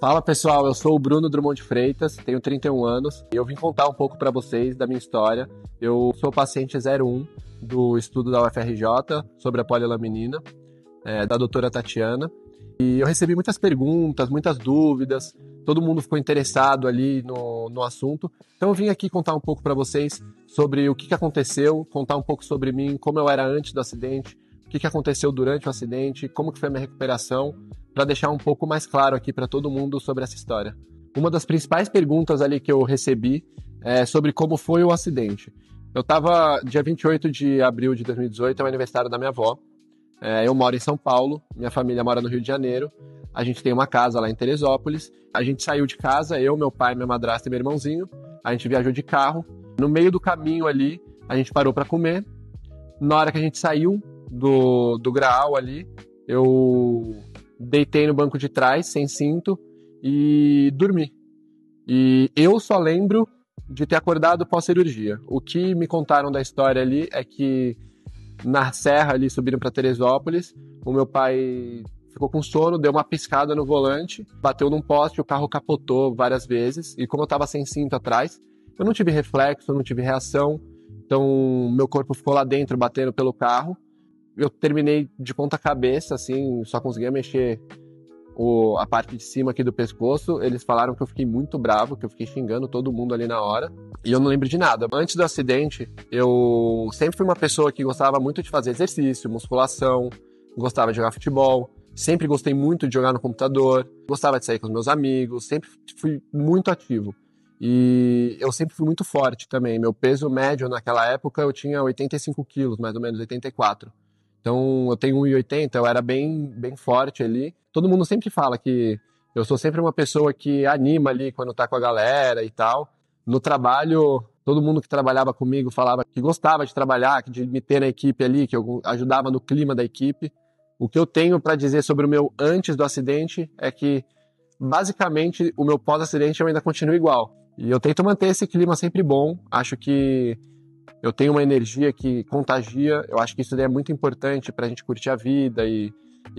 Fala pessoal, eu sou o Bruno Drummond de Freitas, tenho 31 anos e eu vim contar um pouco para vocês da minha história. Eu sou paciente 01 do estudo da UFRJ sobre a polilaminina, da doutora Tatiana. E eu recebi muitas perguntas, muitas dúvidas, todo mundo ficou interessado ali no assunto. Então eu vim aqui contar um pouco para vocês sobre o que aconteceu, contar um pouco sobre mim, como eu era antes do acidente, o que aconteceu durante o acidente, como que foi a minha recuperação, para deixar um pouco mais claro aqui para todo mundo sobre essa história. Uma das principais perguntas ali que eu recebi é sobre como foi o acidente. Eu estava, dia 28 de abril de 2018, é o aniversário da minha avó. Eu moro em São Paulo, minha família mora no Rio de Janeiro, a gente tem uma casa lá em Teresópolis. A gente saiu de casa, eu, meu pai, minha madrasta e meu irmãozinho, a gente viajou de carro. No meio do caminho ali, a gente parou para comer. Na hora que a gente saiu do Graal ali, eu deitei no banco de trás, sem cinto, e dormi. E eu só lembro de ter acordado pós-cirurgia. O que me contaram da história ali é que na serra ali, subindo para Teresópolis, o meu pai ficou com sono, deu uma piscada no volante, bateu num poste, o carro capotou várias vezes, e como eu estava sem cinto atrás, eu não tive reflexo, eu não tive reação, então meu corpo ficou lá dentro, batendo pelo carro. Eu terminei de ponta cabeça, assim, só conseguia mexer a parte de cima aqui do pescoço. Eles falaram que eu fiquei muito bravo, que eu fiquei xingando todo mundo ali na hora. E eu não lembro de nada. Antes do acidente, eu sempre fui uma pessoa que gostava muito de fazer exercício, musculação, gostava de jogar futebol, sempre gostei muito de jogar no computador, gostava de sair com os meus amigos, sempre fui muito ativo. E eu sempre fui muito forte também. Meu peso médio naquela época eu tinha 85 quilos, mais ou menos 84. Então, eu tenho 1,80, eu era bem forte ali. Todo mundo sempre fala que eu sou sempre uma pessoa que anima ali quando tá com a galera e tal. No trabalho, todo mundo que trabalhava comigo falava que gostava de trabalhar, de me ter na equipe ali, que eu ajudava no clima da equipe. O que eu tenho para dizer sobre o meu antes do acidente é que, basicamente, o meu pós-acidente eu ainda continuo igual. E eu tento manter esse clima sempre bom. Acho que eu tenho uma energia que contagia, eu acho que isso é muito importante pra gente curtir a vida e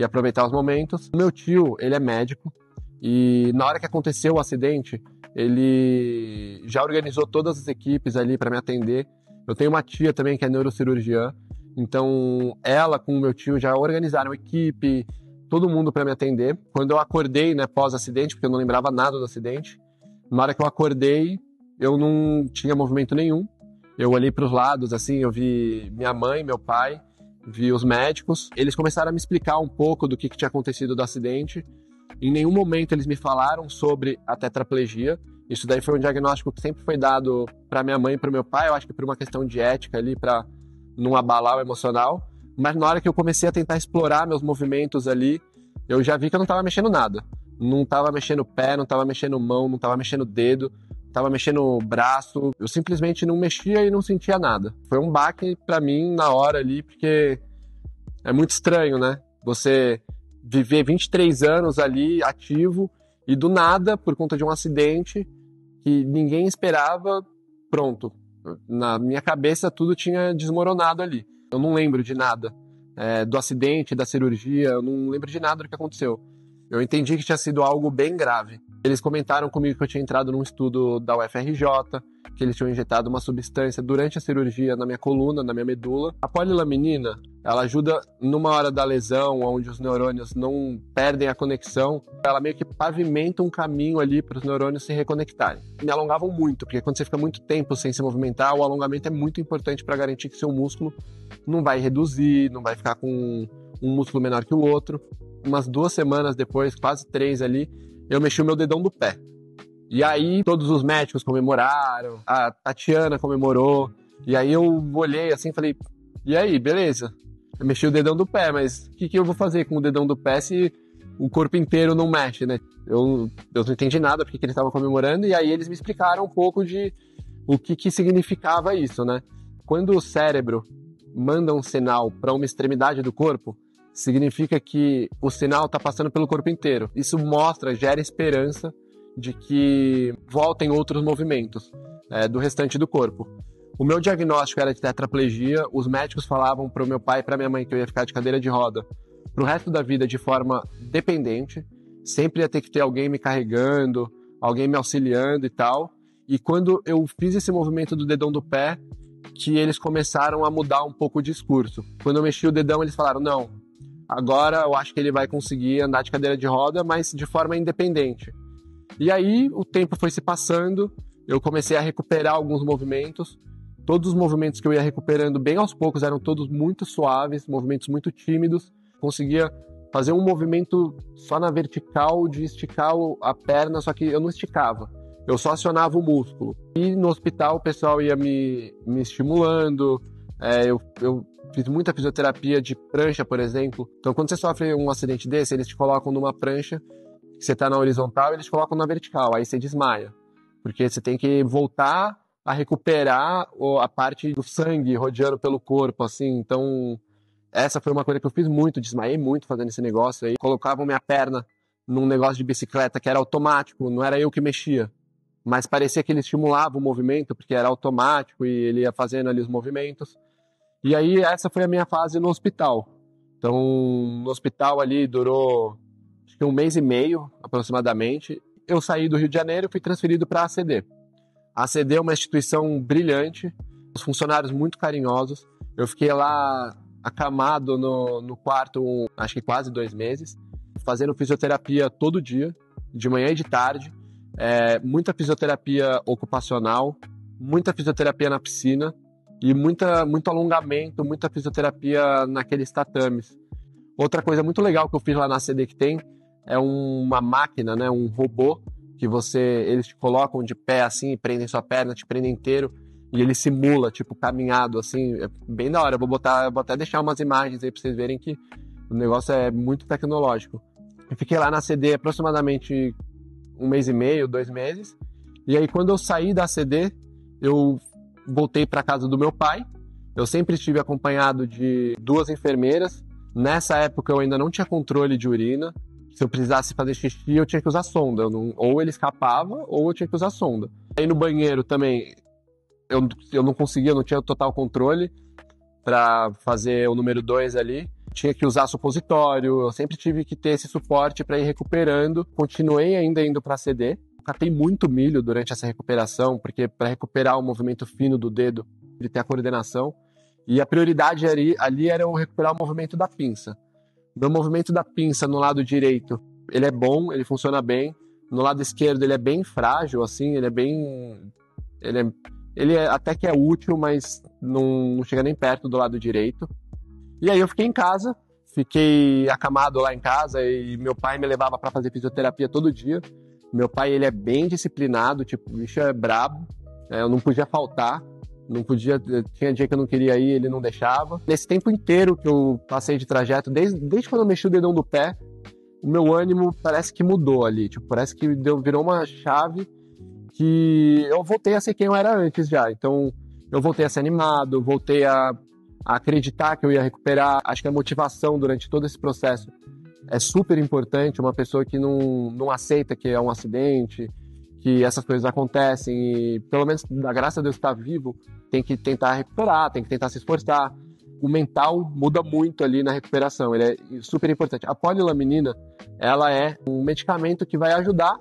aproveitar os momentos. O meu tio, ele é médico e na hora que aconteceu o acidente, ele já organizou todas as equipes ali para me atender. Eu tenho uma tia também que é neurocirurgiã, então ela com o meu tio já organizaram a equipe, todo mundo para me atender. Quando eu acordei, né, pós-acidente, porque eu não lembrava nada do acidente, na hora que eu acordei, eu não tinha movimento nenhum. Eu olhei para os lados, assim, eu vi minha mãe, meu pai, vi os médicos. Eles começaram a me explicar um pouco do que tinha acontecido do acidente. Em nenhum momento eles me falaram sobre a tetraplegia. Isso daí foi um diagnóstico que sempre foi dado para minha mãe e para o meu pai. Eu acho que por uma questão de ética ali, para não abalar o emocional. Mas na hora que eu comecei a tentar explorar meus movimentos ali, eu já vi que eu não estava mexendo nada. Não estava mexendo pé, não estava mexendo mão, não estava mexendo dedo. Tava mexendo o braço, eu simplesmente não mexia e não sentia nada. Foi um baque pra mim na hora ali, porque é muito estranho, né? Você viver 23 anos ali ativo e do nada, por conta de um acidente que ninguém esperava, pronto. Na minha cabeça tudo tinha desmoronado ali. Eu não lembro de nada do acidente, da cirurgia, eu não lembro de nada do que aconteceu. Eu entendi que tinha sido algo bem grave. Eles comentaram comigo que eu tinha entrado num estudo da UFRJ, que eles tinham injetado uma substância durante a cirurgia na minha coluna, na minha medula. A polilaminina, ela ajuda numa hora da lesão, onde os neurônios não perdem a conexão, ela meio que pavimenta um caminho ali para os neurônios se reconectarem. Me alongavam muito, porque quando você fica muito tempo sem se movimentar, o alongamento é muito importante para garantir que seu músculo não vai reduzir, não vai ficar com um músculo menor que o outro. Umas 2 semanas depois, quase 3 ali, eu mexi o meu dedão do pé. E aí todos os médicos comemoraram, a Tatiana comemorou, e aí eu olhei assim e falei, e aí, beleza? Eu mexi o dedão do pé, mas o que eu vou fazer com o dedão do pé se o corpo inteiro não mexe, né? Eu não entendi nada porque que eles estavam comemorando, e aí eles me explicaram um pouco de o que significava isso, né? Quando o cérebro manda um sinal para uma extremidade do corpo, significa que o sinal está passando pelo corpo inteiro. Isso gera esperança de que voltem outros movimentos do restante do corpo. O meu diagnóstico era de tetraplegia, os médicos falavam para o meu pai e para minha mãe que eu ia ficar de cadeira de roda pro resto da vida de forma dependente. sempre ia ter que ter alguém me carregando, alguém me auxiliando e tal. E quando eu fiz esse movimento do dedão do pé, que eles começaram a mudar um pouco o discurso. Quando eu mexi o dedão, eles falaram, não, agora eu acho que ele vai conseguir andar de cadeira de roda, mas de forma independente. E aí o tempo foi se passando, eu comecei a recuperar alguns movimentos. Todos os movimentos que eu ia recuperando bem aos poucos eram todos muito suaves, movimentos muito tímidos. Conseguia fazer um movimento só na vertical de esticar a perna, só que eu não esticava. Eu só acionava o músculo. E no hospital o pessoal ia me estimulando. Eu fiz muita fisioterapia de prancha, por exemplo. Então quando você sofre um acidente desse, eles te colocam numa prancha, você está na horizontal, eles te colocam na vertical, aí você desmaia. Porque você tem que voltar a recuperar a parte do sangue rodeando pelo corpo, assim. Então, essa foi uma coisa que eu fiz muito, desmaiei muito fazendo esse negócio aí. Colocavam minha perna num negócio de bicicleta que era automático, não era eu que mexia. Mas parecia que ele estimulava o movimento, porque era automático e ele ia fazendo ali os movimentos. E aí, essa foi a minha fase no hospital. Então, no hospital ali durou, acho que 1 mês e meio, aproximadamente. Eu saí do Rio de Janeiro e fui transferido para a ACD. A ACD é uma instituição brilhante, os funcionários muito carinhosos. Eu fiquei lá acamado no quarto, acho que quase 2 meses, fazendo fisioterapia todo dia, de manhã e de tarde. Muita fisioterapia ocupacional, muita fisioterapia na piscina e muito alongamento, muita fisioterapia naqueles tatames. Outra coisa muito legal que eu fiz lá na ACD que tem é uma máquina, né, um robô, que eles te colocam de pé assim, prendem sua perna, te prendem inteiro, e ele simula, tipo, caminhado, assim, é bem da hora. Eu vou até deixar umas imagens aí pra vocês verem que o negócio é muito tecnológico. Eu fiquei lá na CD aproximadamente 1 mês e meio, 2 meses, e aí quando eu saí da CD, eu voltei para casa do meu pai. Eu sempre estive acompanhado de 2 enfermeiras. Nessa época eu ainda não tinha controle de urina. Se eu precisasse fazer xixi, eu tinha que usar sonda. Ou ele escapava, ou eu tinha que usar sonda. Aí no banheiro também, eu não conseguia, eu não tinha total controle para fazer o número 2 ali. Tinha que usar supositório, eu sempre tive que ter esse suporte para ir recuperando. Continuei ainda indo para CD. Catei muito milho durante essa recuperação, porque para recuperar o movimento fino do dedo, ele tem a coordenação. E a prioridade ali era eu recuperar o movimento da pinça. Meu movimento da pinça no lado direito, ele é bom, ele funciona bem. No lado esquerdo ele é bem frágil, assim, ele é até que é útil, mas não chega nem perto do lado direito. E aí eu fiquei em casa, fiquei acamado lá em casa e meu pai me levava para fazer fisioterapia todo dia. Meu pai, ele é bem disciplinado, tipo, o bicho é brabo, eu não podia faltar. Não podia, tinha dia que eu não queria ir, ele não deixava. Nesse tempo inteiro que eu passei de trajeto, desde quando eu mexi o dedão do pé, o meu ânimo parece que mudou ali. Tipo, parece que virou uma chave que eu voltei a ser quem eu era antes já. Então, eu voltei a ser animado, voltei a acreditar que eu ia recuperar. Acho que a motivação durante todo esse processo é super importante. Uma pessoa que não aceita que é um acidente, que essas coisas acontecem e, pelo menos, da graça a Deus estar vivo, tem que tentar recuperar, tem que tentar se esforçar. O mental muda muito ali na recuperação, ele é super importante. A polilaminina, ela é um medicamento que vai ajudar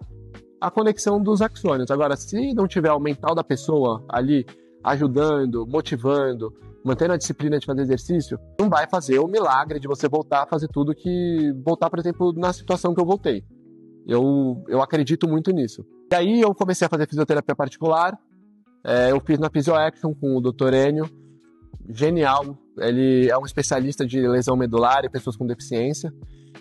a conexão dos axônios. Agora, se não tiver o mental da pessoa ali ajudando, motivando, mantendo a disciplina de fazer exercício, não vai fazer o milagre de você voltar a fazer tudo voltar, por exemplo, na situação que eu voltei. Eu acredito muito nisso. E aí eu comecei a fazer fisioterapia particular. Eu fiz na PhysioAction com o Dr. Enio. Genial. Ele é um especialista de lesão medular e pessoas com deficiência.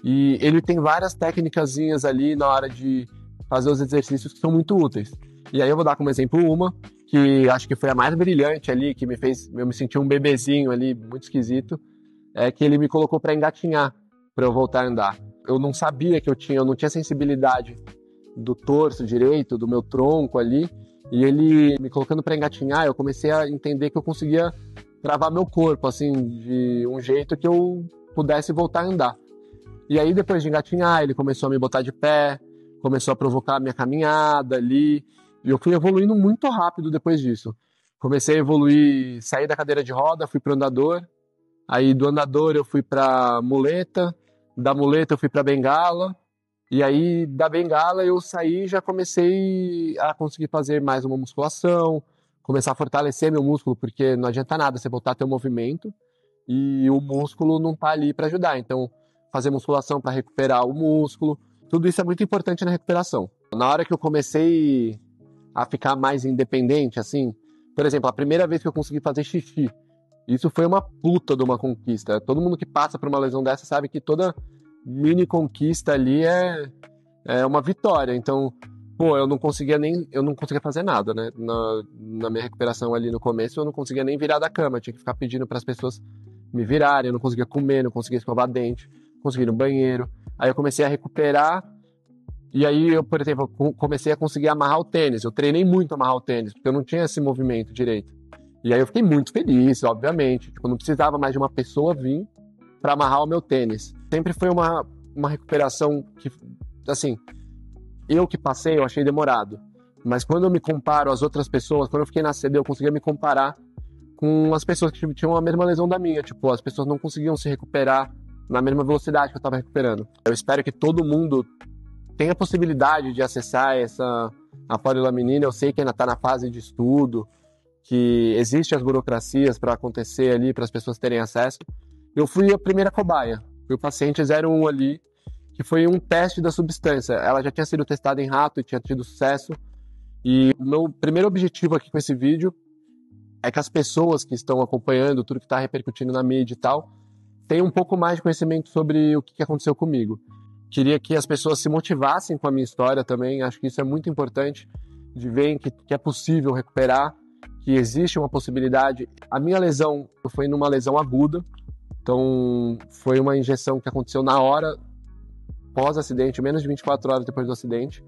E ele tem várias técnicazinhas ali na hora de fazer os exercícios que são muito úteis. E aí eu vou dar como exemplo uma, que acho que foi a mais brilhante ali, que me fez eu me sentir um bebezinho ali, muito esquisito, que ele me colocou para engatinhar, para eu voltar a andar. Eu não sabia que eu não tinha sensibilidade do torso direito, do meu tronco ali, e ele me colocando para engatinhar, eu comecei a entender que eu conseguia travar meu corpo, assim, de um jeito que eu pudesse voltar a andar. E aí, depois de engatinhar, ele começou a me botar de pé, começou a provocar a minha caminhada ali, e eu fui evoluindo muito rápido depois disso. Comecei a evoluir, saí da cadeira de roda, fui pro andador, aí do andador eu fui pra muleta, da muleta eu fui pra bengala, E aí, da bengala, eu saí e já comecei a conseguir fazer mais uma musculação, começar a fortalecer meu músculo, porque não adianta nada você voltar a ter um movimento e o músculo não tá ali para ajudar. Então, fazer musculação para recuperar o músculo, tudo isso é muito importante na recuperação. Na hora que eu comecei a ficar mais independente, assim, por exemplo, a primeira vez que eu consegui fazer xixi, isso foi uma puta de uma conquista. Todo mundo que passa por uma lesão dessa sabe que toda mini conquista ali é uma vitória. Então, pô, eu não conseguia fazer nada, né? Na minha recuperação ali no começo, eu não conseguia nem virar da cama. Eu tinha que ficar pedindo para as pessoas me virarem. Eu não conseguia comer, não conseguia escovar dente, não conseguia ir no banheiro. Aí eu comecei a recuperar. E aí eu, por exemplo, comecei a conseguir amarrar o tênis. Eu treinei muito amarrar o tênis, porque eu não tinha esse movimento direito. E aí eu fiquei muito feliz, obviamente. Tipo, não precisava mais de uma pessoa vir para amarrar o meu tênis. Sempre foi uma recuperação que, assim, eu que passei, eu achei demorado. Mas quando eu me comparo às outras pessoas, quando eu fiquei na CD, eu conseguia me comparar com as pessoas que tinham a mesma lesão da minha. Tipo, as pessoas não conseguiam se recuperar na mesma velocidade que eu estava recuperando. Eu espero que todo mundo tenha a possibilidade de acessar a polilaminina. Eu sei que ainda está na fase de estudo, que existem as burocracias para acontecer ali, para as pessoas terem acesso. Eu fui a primeira cobaia, fui o paciente 01 ali, que foi um teste da substância. Ela já tinha sido testada em rato e tinha tido sucesso. E o meu primeiro objetivo aqui com esse vídeo é que as pessoas que estão acompanhando tudo que está repercutindo na mídia e tal, tenham um pouco mais de conhecimento sobre o que aconteceu comigo. Queria que as pessoas se motivassem com a minha história também. Acho que isso é muito importante, de ver que é possível recuperar, que existe uma possibilidade. A minha lesão foi numa lesão aguda, então foi uma injeção que aconteceu na hora pós-acidente, menos de 24 horas depois do acidente.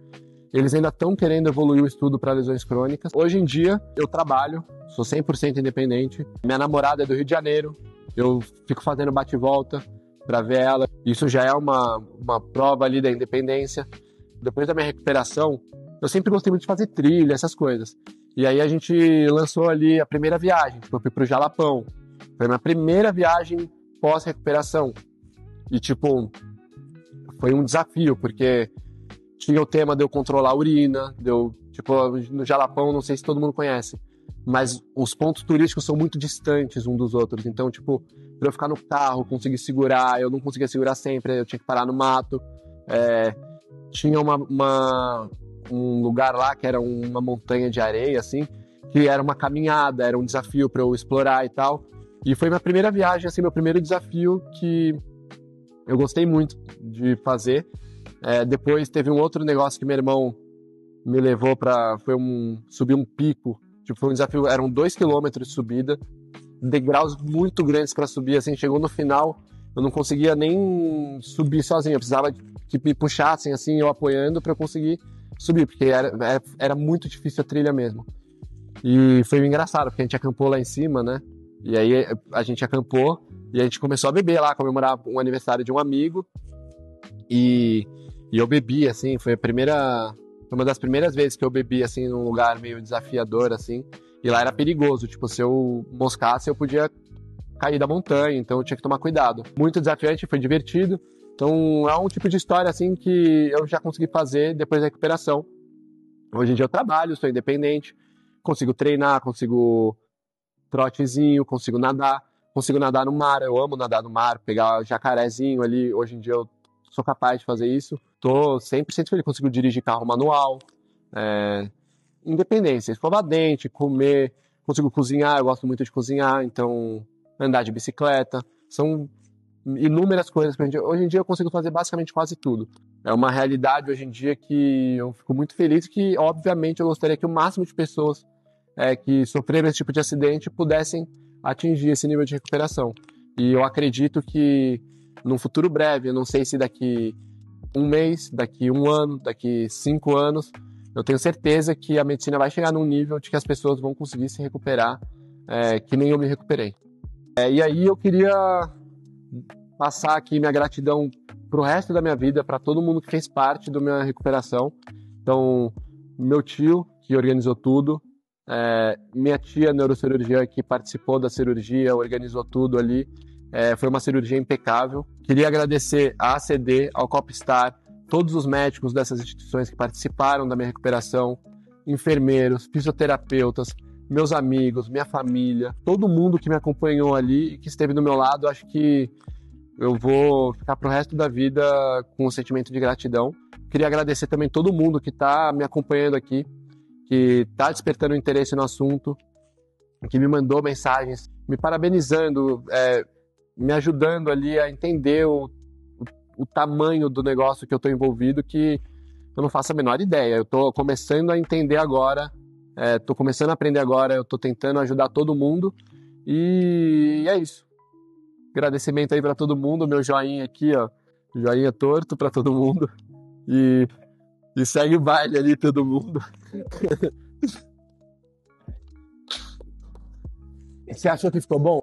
Eles ainda estão querendo evoluir o estudo para lesões crônicas. Hoje em dia, eu trabalho, sou 100% independente. Minha namorada é do Rio de Janeiro, eu fico fazendo bate-volta para ver ela. Isso já é uma prova ali da independência. Depois da minha recuperação, eu sempre gostei muito de fazer trilha, essas coisas. E aí a gente lançou ali a primeira viagem, tipo, eu fui pro Jalapão. Foi a minha primeira viagem pós-recuperação. E, tipo, foi um desafio, porque tinha o tema de eu controlar a urina, tipo, no Jalapão, não sei se todo mundo conhece, mas os pontos turísticos são muito distantes um dos outros. Então, tipo, pra eu ficar no carro, conseguir segurar, eu não conseguia segurar sempre, eu tinha que parar no mato. Tinha um lugar lá que era uma montanha de areia, assim, que era uma caminhada, era um desafio para eu explorar e tal. E foi minha primeira viagem, assim, meu primeiro desafio que eu gostei muito de fazer. Depois teve um outro negócio que meu irmão me levou para subir um pico. Tipo, foi um desafio, eram 2 quilômetros de subida, degraus muito grandes para subir, assim, chegou no final, eu não conseguia nem subir sozinho, eu precisava que me puxassem, assim, eu apoiando para eu conseguir subir, porque era muito difícil a trilha mesmo. E foi engraçado, porque a gente acampou lá em cima, né? E aí a gente acampou e a gente começou a beber lá, comemorar um aniversário de um amigo. E eu bebi, assim, foi uma das primeiras vezes que eu bebi, assim, num lugar meio desafiador, assim. E lá era perigoso, tipo, se eu moscasse, eu podia cair da montanha, então eu tinha que tomar cuidado. Muito desafiante, foi divertido. Então é um tipo de história, assim, que eu já consegui fazer depois da recuperação. Hoje em dia eu trabalho, sou independente, consigo treinar, consigo trotezinho, consigo nadar no mar, eu amo nadar no mar, pegar jacarezinho ali, hoje em dia eu sou capaz de fazer isso. Tô 100% feliz, consigo dirigir carro manual, independência, escovar dente, comer, consigo cozinhar, eu gosto muito de cozinhar, então andar de bicicleta, são inúmeras coisas. Hoje em dia eu consigo fazer basicamente quase tudo. É uma realidade hoje em dia que eu fico muito feliz, que obviamente eu gostaria que o máximo de pessoas que sofreram esse tipo de acidente pudessem atingir esse nível de recuperação. E eu acredito que num futuro breve, eu não sei se daqui um mês, daqui um ano, daqui 5 anos, eu tenho certeza que a medicina vai chegar num nível de que as pessoas vão conseguir se recuperar, que nem eu me recuperei. E aí eu queria passar aqui minha gratidão pro resto da minha vida, para todo mundo que fez parte da minha recuperação. Então, meu tio, que organizou tudo, minha tia neurocirurgiã, que participou da cirurgia, organizou tudo ali. Foi uma cirurgia impecável. Queria agradecer à ACD, ao Copstar, todos os médicos dessas instituições que participaram da minha recuperação, enfermeiros, fisioterapeutas, meus amigos, minha família, todo mundo que me acompanhou ali e que esteve do meu lado. Acho que eu vou ficar pro resto da vida com um sentimento de gratidão. Queria agradecer também todo mundo que está me acompanhando aqui, que está despertando interesse no assunto, que me mandou mensagens, me parabenizando, me ajudando ali a entender o tamanho do negócio que eu estou envolvido, que eu não faço a menor ideia. Eu estou começando a entender agora, estou começando a aprender agora, eu estou tentando ajudar todo mundo e é isso. Agradecimento aí para todo mundo, meu joinha aqui, ó, joinha torto para todo mundo e segue o baile ali todo mundo. Você achou que ficou bom?